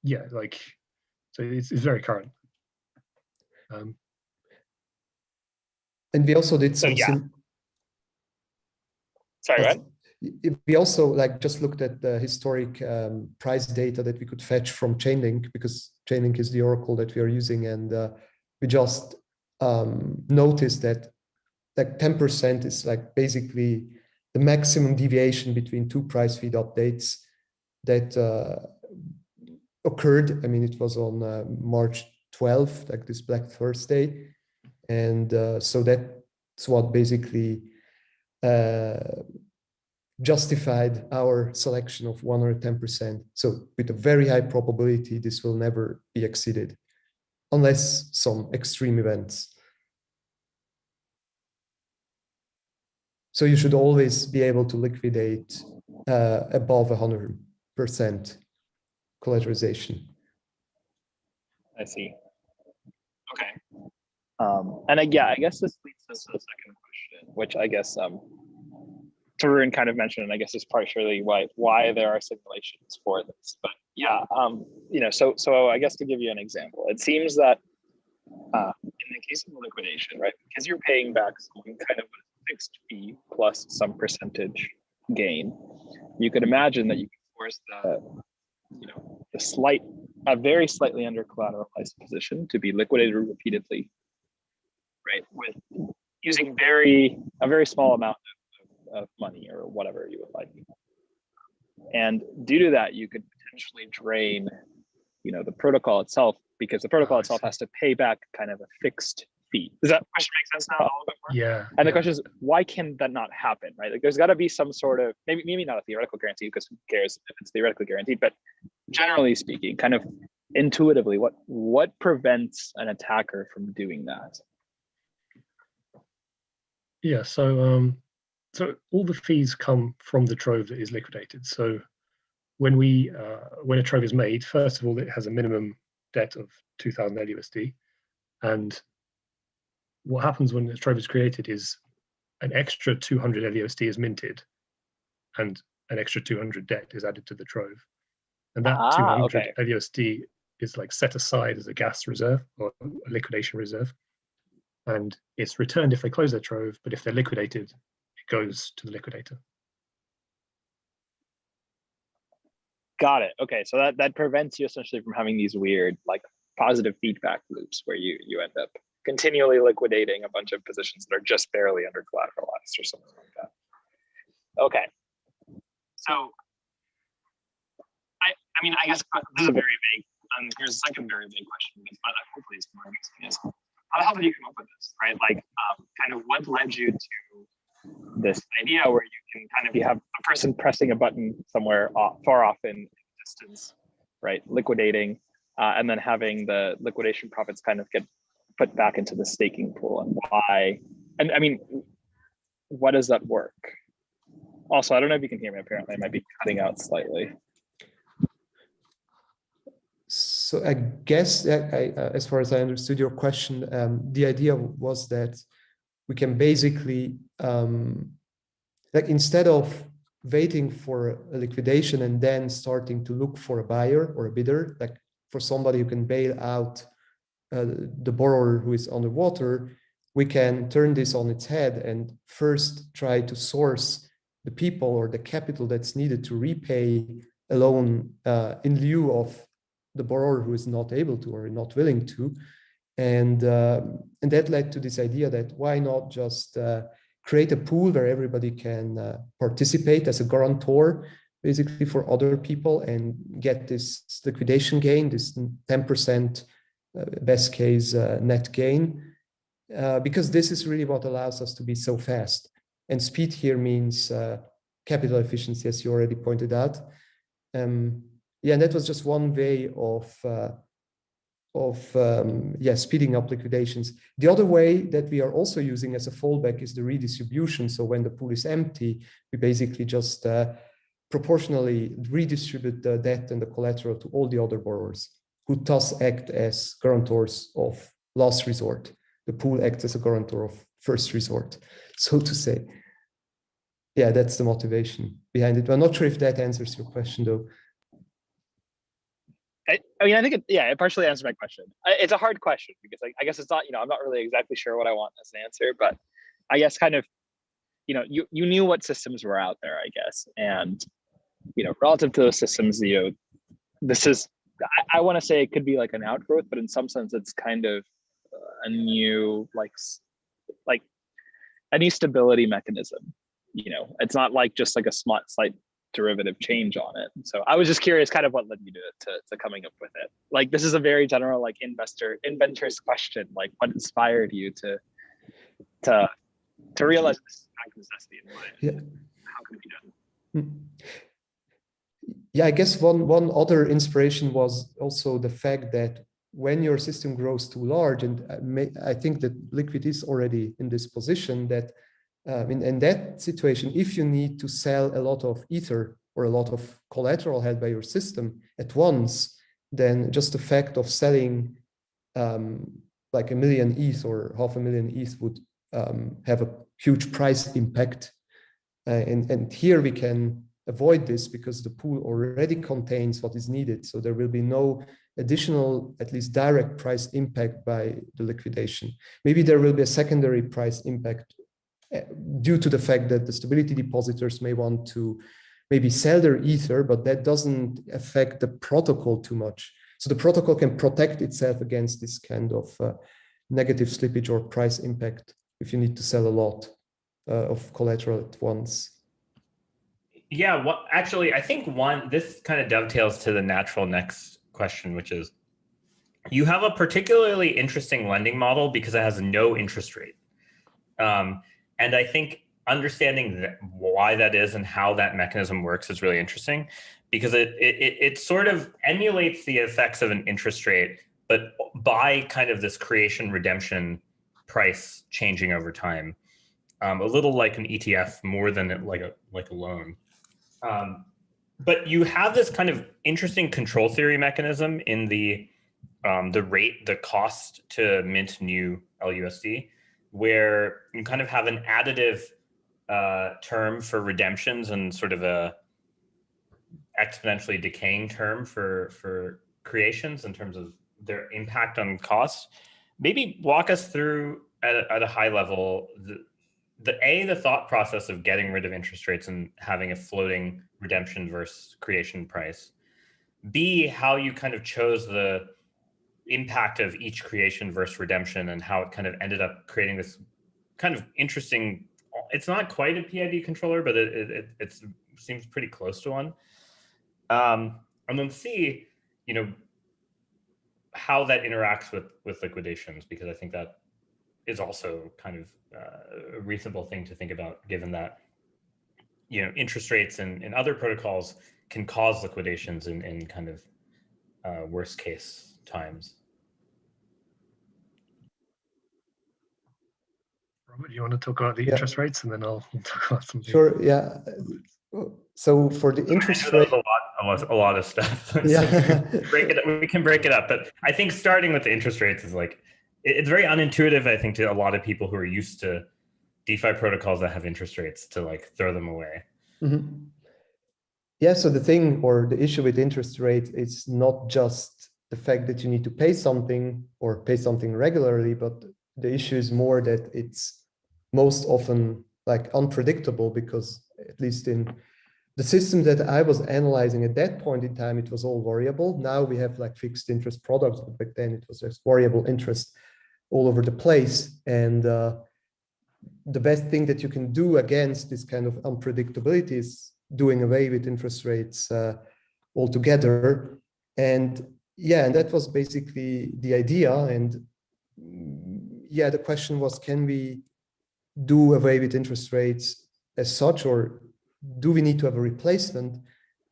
D: Yeah, like, so it's very current.
B: And we also did some.
E: Sorry, right?
B: We also like just looked at the historic price data that we could fetch from Chainlink, because Chainlink is the Oracle that we are using, and we just noticed that like 10% is like basically the maximum deviation between two price feed updates that occurred. I mean, it was on March 12th, like this Black Thursday, and so that's what basically justified our selection of 110%. So with a very high probability, this will never be exceeded unless some extreme events. So you should always be able to liquidate above 100% collateralization.
E: I see. Okay. And I guess this leads us to the second question, which I guess Tarun kind of mentioned, and I guess is partially why there are simulations for this. But yeah, so I guess to give you an example, it seems that in the case of liquidation, right, because you're paying back some kind of a fixed fee plus some percentage gain, you could imagine that you could force a very slightly under collateralized position to be liquidated repeatedly, right, with using a very small amount of money or whatever you would like. And due to that, you could potentially drain, the protocol itself, because the protocol itself has to pay back kind of a fixed fee. Does that question make sense now a little bit more?
D: Yeah.
E: And the question is, why can that not happen, right? Like, there's got to be some sort of, maybe not a theoretical guarantee, because who cares if it's theoretically guaranteed, but generally speaking, kind of intuitively, what prevents an attacker from doing that?
D: Yeah, so all the fees come from the trove that is liquidated. So when a trove is made, first of all, it has a minimum debt of 2,000 LUSD, and what happens when the trove is created is an extra 200 LUSD is minted, and an extra 200 debt is added to the trove, and that 200 LUSD is like set aside as a gas reserve or a liquidation reserve, and it's returned if they close their trove, but if they're liquidated, it goes to the liquidator.
E: Got it. Okay, so that prevents you essentially from having these weird, like, positive feedback loops where you end up continually liquidating a bunch of positions that are just barely under collateralized or something like that. Okay. So, I mean, I guess this is a very vague, and here's a second very vague question, but hopefully it's more interesting. How the hell did you come up with this, right? Like, kind of what led you to this idea where you can kind of have a person pressing a button somewhere far off in distance, right, liquidating, and then having the liquidation profits kind of get put back into the staking pool, and why? And I mean, what does that work? Also, I don't know if you can hear me. Apparently, I might be cutting out slightly.
B: So I guess that as far as I understood your question, the idea was that we can basically, like, instead of waiting for a liquidation and then starting to look for a buyer or a bidder, like for somebody who can bail out the borrower who is underwater, we can turn this on its head and first try to source the people or the capital that's needed to repay a loan in lieu of the borrower who is not able to or not willing to. And that led to this idea that why not just create a pool where everybody can participate as a guarantor, basically for other people, and get this liquidation gain, this 10% best case net gain, because this is really what allows us to be so fast. And speed here means capital efficiency, as you already pointed out. Yeah, and that was just one way of speeding up liquidations. The other way that we are also using as a fallback is the redistribution. So when the pool is empty, we basically just proportionally redistribute the debt and the collateral to all the other borrowers, who thus act as guarantors of last resort. The pool acts as a guarantor of first resort, so to say. Yeah, that's the motivation behind it. I'm not sure if that answers your question, though.
E: I mean, I think it partially answered my question. It's a hard question because I guess it's not, I'm not really exactly sure what I want as an answer, but I guess kind of, you knew what systems were out there, I guess. And, relative to those systems, this is, I want to say it could be like an outgrowth, but in some sense it's kind of a new, like a new stability mechanism. It's not like just like a slight derivative change on it. So I was just curious kind of what led you to coming up with it. Like, this is a very general, like, inventor's question. Like, what inspired you to realize this necessity in mind?
B: Yeah.
E: How can it be done?
B: Yeah, I guess one other inspiration was also the fact that when your system grows too large, and I think that Liquid is already in this position, that in that situation, if you need to sell a lot of Ether or a lot of collateral held by your system at once, then just the fact of selling like 1 million ETH or 500,000 ETH would have a huge price impact. And here we can avoid this because the pool already contains what is needed. So there will be no additional, at least direct price impact by the liquidation. Maybe there will be a secondary price impact due to the fact that the stability depositors may want to maybe sell their Ether, but that doesn't affect the protocol too much. So the protocol can protect itself against this kind of negative slippage or price impact if you need to sell a lot of collateral at once.
A: Yeah, well, actually, I think this kind of dovetails to the natural next question, which is, you have a particularly interesting lending model because it has no interest rate. And I think understanding why that is and how that mechanism works is really interesting, because it sort of emulates the effects of an interest rate, but by kind of this creation redemption price changing over time, a little like an ETF more than like a loan. But you have this kind of interesting control theory mechanism in the cost to mint new LUSD, where you kind of have an additive term for redemptions and sort of a exponentially decaying term for creations in terms of their impact on costs. Maybe walk us through at a high level the thought process of getting rid of interest rates and having a floating redemption versus creation price. B, how you kind of chose the impact of each creation versus redemption and how it kind of ended up creating this kind of interesting, it's not quite a PID controller, but it seems pretty close to one. And then C, how that interacts with liquidations, because I think that is also kind of a reasonable thing to think about, given that interest rates and other protocols can cause liquidations in kind of worst case times.
D: Robert, you want to talk about the interest rates, and then I'll talk about something.
B: Sure. Yeah. So for the interest rate,
A: a lot of stuff.
B: Yeah.
A: So we can break it up, but I think starting with the interest rates is like, it's very unintuitive, I think, to a lot of people who are used to DeFi protocols that have interest rates to like throw them away.
B: Mm-hmm. Yeah, so the thing or the issue with interest rates is not just the fact that you need to pay something or pay something regularly, but the issue is more that it's most often like unpredictable, because at least in the system that I was analyzing at that point in time, it was all variable. Now we have like fixed interest products, but back then it was just variable interest all over the place. And the best thing that you can do against this kind of unpredictability is doing away with interest rates altogether. And yeah, and that was basically the idea. And yeah, the question was, can we do away with interest rates as such, or do we need to have a replacement?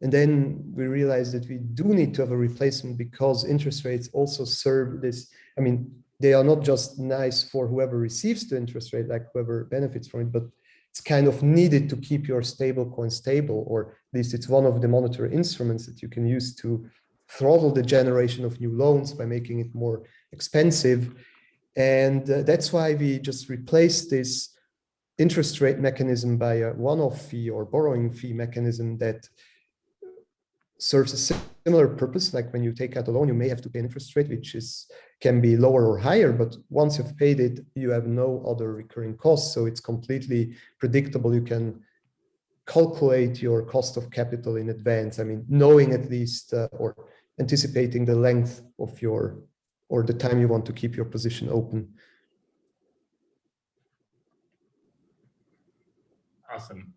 B: And then we realized that we do need to have a replacement, because interest rates also serve this. I mean, they are not just nice for whoever receives the interest rate, like whoever benefits from it, but it's kind of needed to keep your stable coin stable, or at least it's one of the monetary instruments that you can use to throttle the generation of new loans by making it more expensive. And that's why we just replaced this interest rate mechanism by a one-off fee or borrowing fee mechanism that serves a similar purpose. Like when you take out a loan, you may have to pay an interest rate, which can be lower or higher, but once you've paid it, you have no other recurring costs. So it's completely predictable. You can calculate your cost of capital in advance. I mean, knowing at least or anticipating the length of your, or the time you want to keep your position open.
A: Awesome.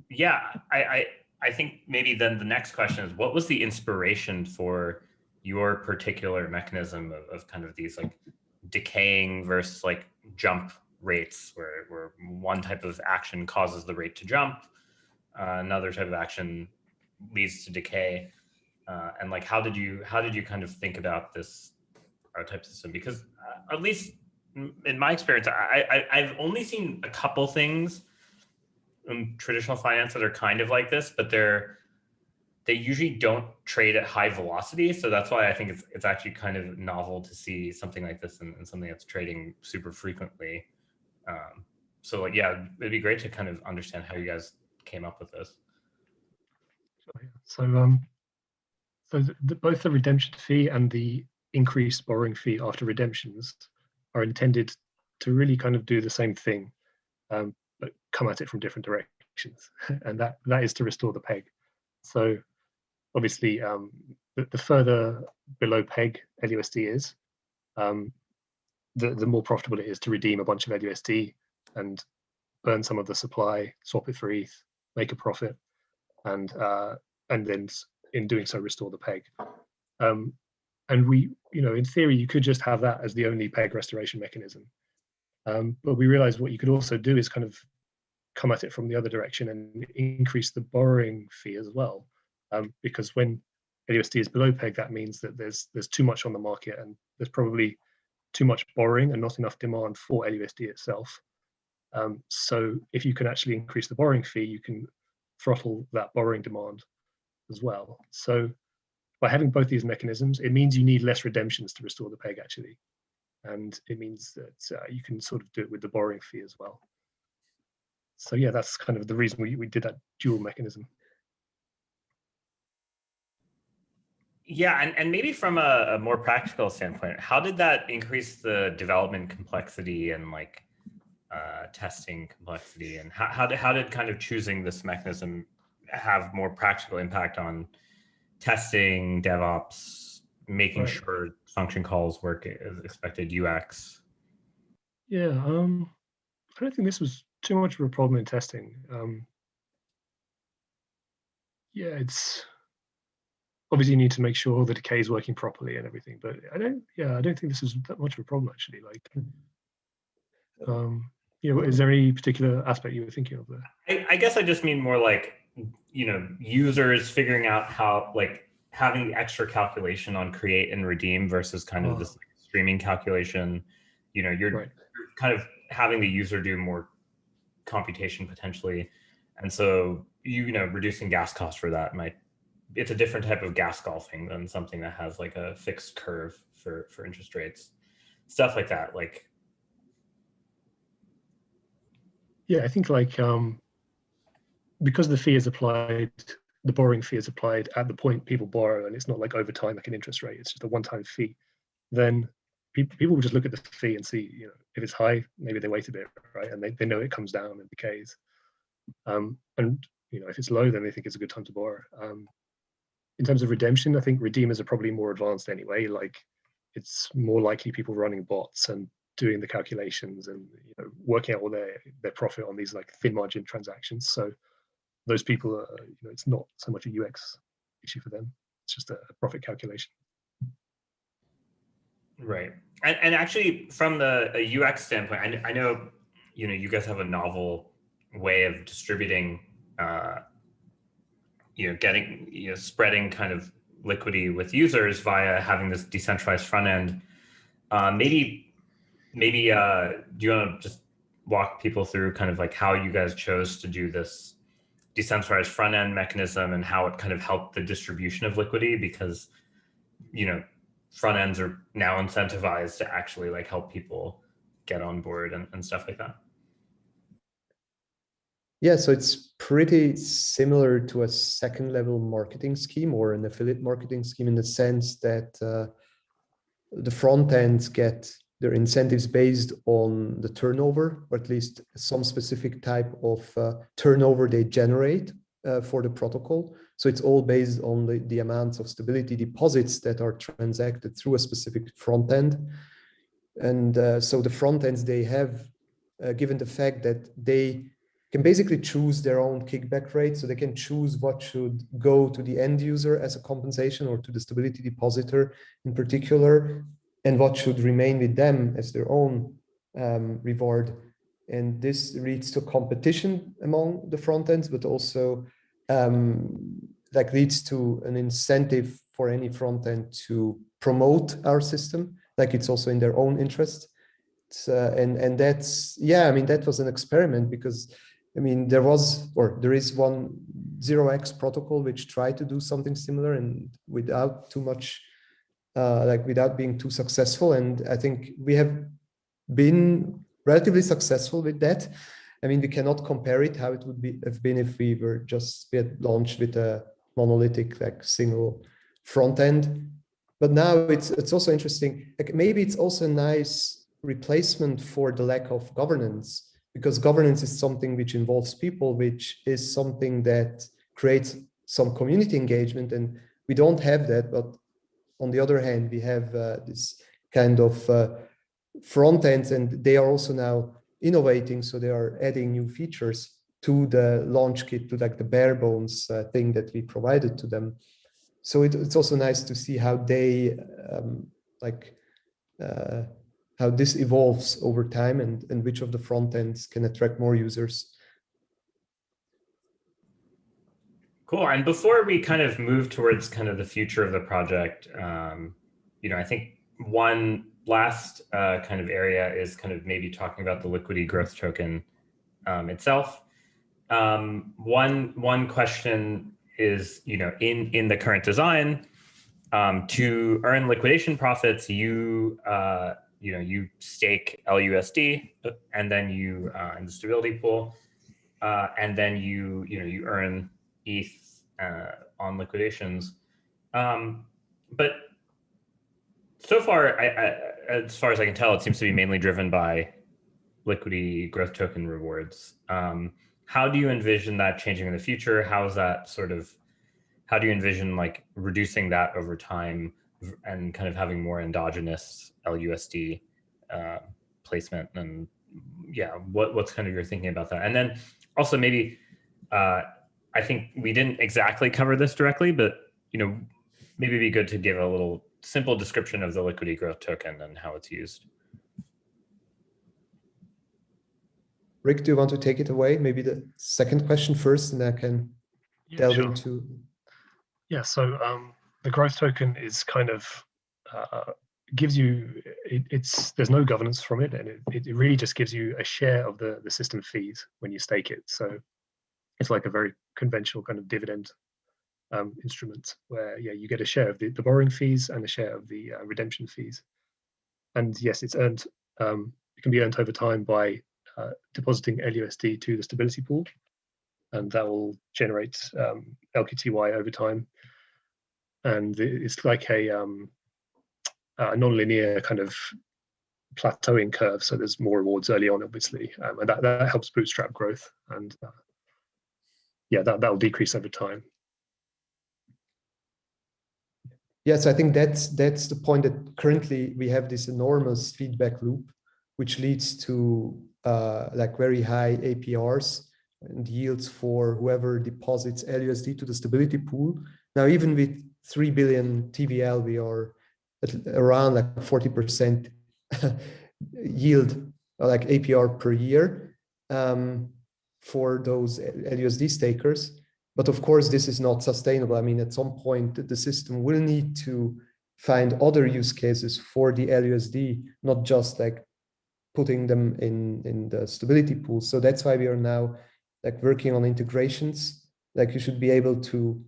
A: Yeah, I think maybe then the next question is, what was the inspiration for your particular mechanism of kind of these like decaying versus like jump rates, where one type of action causes the rate to jump, another type of action leads to decay, and like how did you kind of think about this type system? Because at least in my experience, I've only seen a couple things in traditional finance that are kind of like this, but they usually don't trade at high velocity. So that's why I think it's actually kind of novel to see something like this and something that's trading super frequently. So like, yeah, it'd be great to kind of understand how you guys came up with this.
D: So both the redemption fee and the increased borrowing fee after redemptions are intended to really kind of do the same thing, but come at it from different directions, and that is to restore the peg. So obviously, the further below peg LUSD is, the more profitable it is to redeem a bunch of LUSD and burn some of the supply, swap it for ETH, make a profit, and then in doing so restore the peg. And we, in theory, you could just have that as the only peg restoration mechanism. But we realized what you could also do is kind of come at it from the other direction and increase the borrowing fee as well. Because when LUSD is below peg, that means that there's too much on the market, and there's probably too much borrowing and not enough demand for LUSD itself. So if you can actually increase the borrowing fee, you can throttle that borrowing demand as well. So by having both these mechanisms, it means you need less redemptions to restore the peg actually. And it means that you can sort of do it with the borrowing fee as well. So yeah, that's kind of the reason we did that dual mechanism.
A: Yeah, and maybe from a more practical standpoint, how did that increase the development complexity and like testing complexity, and how did kind of choosing this mechanism have more practical impact on testing, DevOps, making sure function calls work as expected, UX?
D: Yeah, I don't think this was too much of a problem in testing. Yeah, it's obviously you need to make sure the decay is working properly and everything, but I don't think this is that much of a problem actually. Like, is there any particular aspect you were thinking of there?
A: I guess I just mean more like, users figuring out how, like, having the extra calculation on create and redeem versus kind of this like, streaming calculation. You're kind of having the user do more computation potentially, and so reducing gas cost for that it's a different type of gas golfing than something that has like a fixed curve for interest rates, stuff like that. Like,
D: yeah, I think like because the fee is applied, the borrowing fee is applied at the point people borrow, and it's not like over time like an interest rate, it's just a one-time fee, then people will just look at the fee and see, if it's high, maybe they wait a bit, right? And they know it comes down and decays. And if it's low, then they think it's a good time to borrow. In terms of redemption, I think redeemers are probably more advanced anyway. Like, it's more likely people running bots and doing the calculations and working out all their profit on these like thin margin transactions. So those people are, it's not so much a UX issue for them. It's just a profit calculation.
A: Right. And actually, from a UX standpoint, I know, you guys have a novel way of distributing, getting, spreading kind of Liquity with users via having this decentralized front end. Maybe do you want to just walk people through kind of like how you guys chose to do this decentralized front end mechanism and how it kind of helped the distribution of Liquity? Because, front ends are now incentivized to actually like help people get on board and stuff like that.
B: Yeah, so it's pretty similar to a second level marketing scheme or an affiliate marketing scheme in the sense that the front ends get their incentives based on the turnover, or at least some specific type of turnover they generate for the protocol. So it's all based on the amounts of stability deposits that are transacted through a specific front end. And so the front ends, they have, given the fact that they can basically choose their own kickback rate. So they can choose what should go to the end user as a compensation or to the stability depositor in particular, and what should remain with them as their own reward. And this leads to competition among the front ends, but also leads to an incentive for any front end to promote our system. Like, it's also in their own interest. And that's, that was an experiment because, there is one 0x protocol which tried to do something similar and without too much, without being too successful. And I think we have been relatively successful with that. We cannot compare it how it would have been if we had launched with a monolithic single front end. But now it's also interesting. Maybe it's also a nice replacement for the lack of governance, because governance is something which involves people, which is something that creates some community engagement, and we don't have that. But on the other hand, we have this kind of front ends, and they are also now innovating. So they are adding new features to the launch kit, to the bare bones thing that we provided to them. So it's also nice to see how they how this evolves over time, and which of the front ends can attract more users.
A: Cool. And before we kind of move towards kind of the future of the project, I think one last kind of area is kind of maybe talking about the Liquity growth token itself. One question is, in the current design, to earn liquidation profits, you stake LUSD, and then you in the stability pool, and then you earn ETH on liquidations. But so far, as far as I can tell, it seems to be mainly driven by Liquity growth token rewards. How do you envision that changing in the future? How do you envision reducing that over time and kind of having more endogenous LUSD placement? And what's kind of your thinking about that? And then also maybe, I think we didn't exactly cover this directly, but maybe it'd be good to give a little simple description of the Liquity growth token and how it's used.
B: Rick, do you want to take it away? Maybe the second question first, and I can delve into.
D: Yeah, so the growth token is kind of gives you, there's no governance from it, and it really just gives you a share of the system fees when you stake it. So it's like a very conventional kind of dividend instrument where you get a share of the borrowing fees and a share of the redemption fees. And yes, it's earned, it can be earned over time by depositing LUSD to the stability pool, and that will generate LQTY over time. And it's like a non-linear kind of plateauing curve, so there's more rewards early on, obviously, and that helps bootstrap growth, and yeah, that'll decrease over time.
B: Yes, I think that's the point, that currently we have this enormous feedback loop, which leads to like very high APRs and yields for whoever deposits LUSD to the stability pool. Now, even with 3 billion TVL, we are at around like 40% yield, like APR per year for those LUSD stakers. But of course, this is not sustainable. I mean, at some point, the system will need to find other use cases for the LUSD, not just like putting them in the stability pool. So that's why we are now like working on integrations. Like you should be able to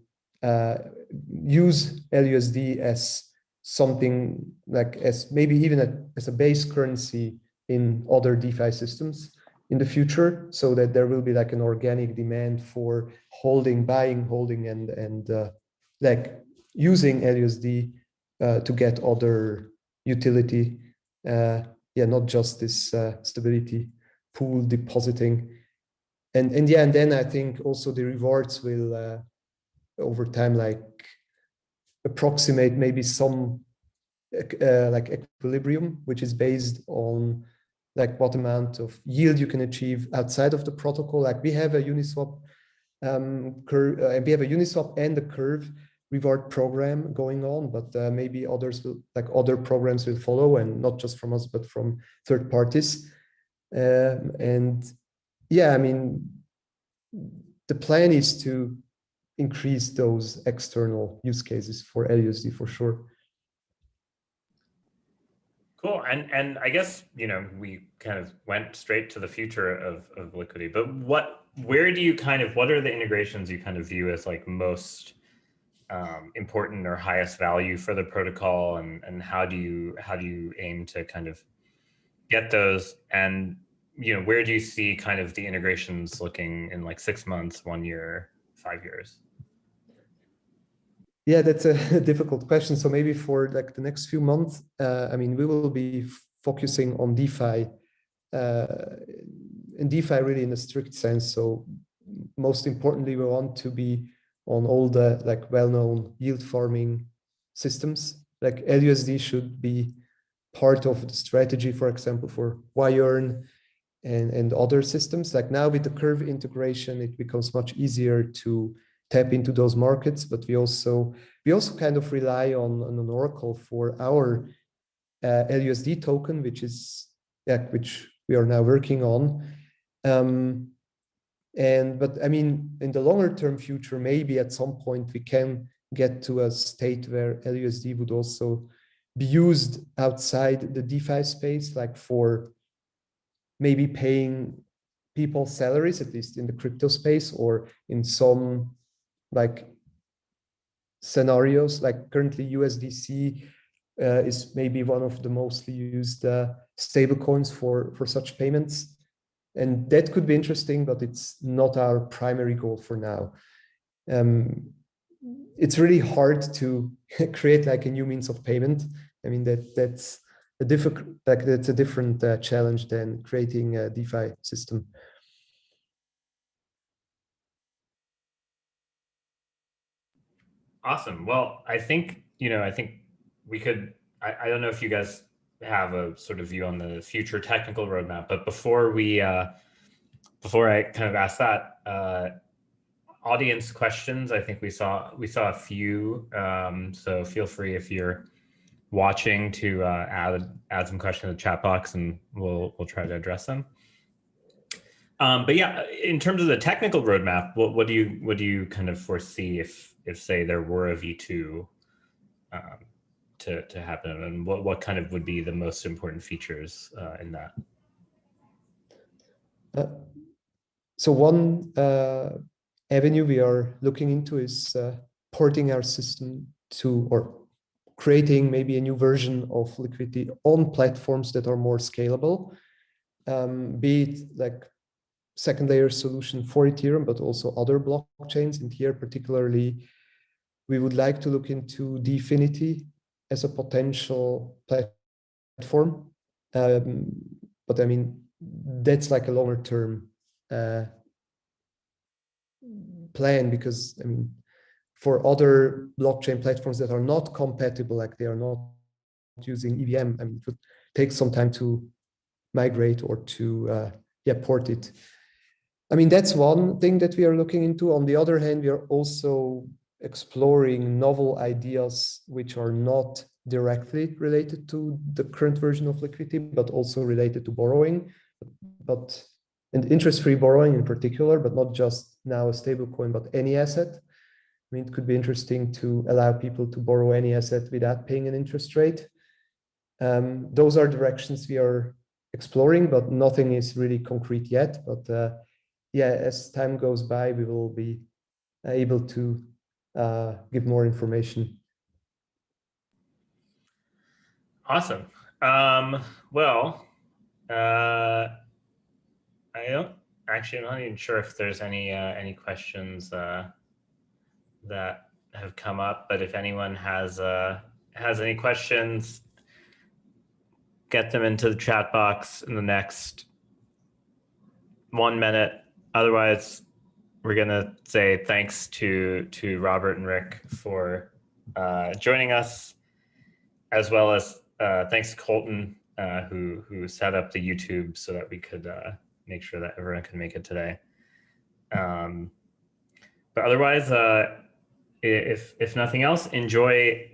B: use LUSD as something like as maybe even as a base currency in other DeFi systems in the future, so that there will be like an organic demand for buying, holding, and like using LUSD to get other utility. Yeah, not just this stability pool depositing. And then I think also the rewards will over time like approximate maybe some like equilibrium, which is based on like what amount of yield you can achieve outside of the protocol. Like we have a Uniswap curve, we have a Uniswap and a Curve reward program going on, but maybe others will, like other programs will follow, and not just from us, but from third parties. And yeah, I mean, the plan is to increase those external use cases for LUSD for sure.
A: Cool. And I guess, you know, we kind of went straight to the future of Liquity, but what are the integrations you kind of view as like most important or highest value for the protocol, and how do you aim to kind of get those? And, you know, where do you see kind of the integrations looking in like 6 months, 1 year, 5 years?
B: Yeah, that's a difficult question. So maybe for like the next few months, I mean, we will be focusing on DeFi, and DeFi really in a strict sense. So most importantly, we want to be on all the like well-known yield farming systems. Like LUSD should be part of the strategy, for example, for YEarn and other systems. Like now with the Curve integration, it becomes much easier to tap into those markets, but we also kind of rely on an oracle for our LUSD token, which we are now working on. But I mean, in the longer term future, maybe at some point we can get to a state where LUSD would also be used outside the DeFi space, like for maybe paying people salaries, at least in the crypto space, or in some like scenarios. Like currently USDC is maybe one of the mostly used stable coins for such payments. And that could be interesting, but it's not our primary goal for now. It's really hard to create like a new means of payment. I mean, that's a different challenge than creating a DeFi system.
A: Awesome. Well, I think we could, I don't know if you guys have a sort of view on the future technical roadmap, but before I kind of ask that, audience questions, I think we saw a few, so feel free if you're watching to add some questions in the chat box, and we'll try to address them. But yeah, in terms of the technical roadmap, what do you kind of foresee if say there were a V2 to happen, and what kind of would be the most important features in that?
B: So one avenue we are looking into is porting our system to, or creating maybe a new version of Liquidity on platforms that are more scalable, be it like second layer solution for Ethereum, but also other blockchains. And here particularly, we would like to look into Definity as a potential platform. But I mean, that's like a longer term plan, because I mean, for other blockchain platforms that are not compatible, like they are not using EVM, I mean, it would take some time to migrate or to port it. I mean, that's one thing that we are looking into. On the other hand, we are also exploring novel ideas which are not directly related to the current version of Liquidity, but also related to borrowing, and interest-free borrowing in particular, but not just now a stablecoin, but any asset. I mean, it could be interesting to allow people to borrow any asset without paying an interest rate. Those are directions we are exploring, but nothing is really concrete yet. But yeah, as time goes by, we will be able to give more information.
A: Awesome. Well, I'm not even sure if there's any questions that have come up, but if anyone has any questions, get them into the chat box in the next 1 minute. Otherwise, we're gonna say thanks to Robert and Rick for joining us, as well as thanks to Colton who set up the YouTube so that we could make sure that everyone could make it today. But otherwise, if nothing else, enjoy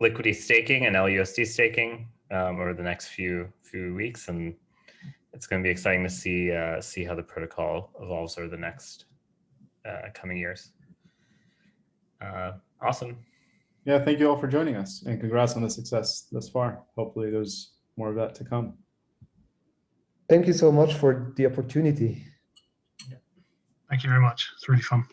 A: Liquity staking and LUSD staking over the next few weeks, and it's going to be exciting to see how the protocol evolves over the next coming years. Awesome.
C: Yeah, thank you all for joining us, and congrats on the success thus far. Hopefully there's more of that to come.
B: Thank you so much for the opportunity.
D: Thank you very much. It's really fun.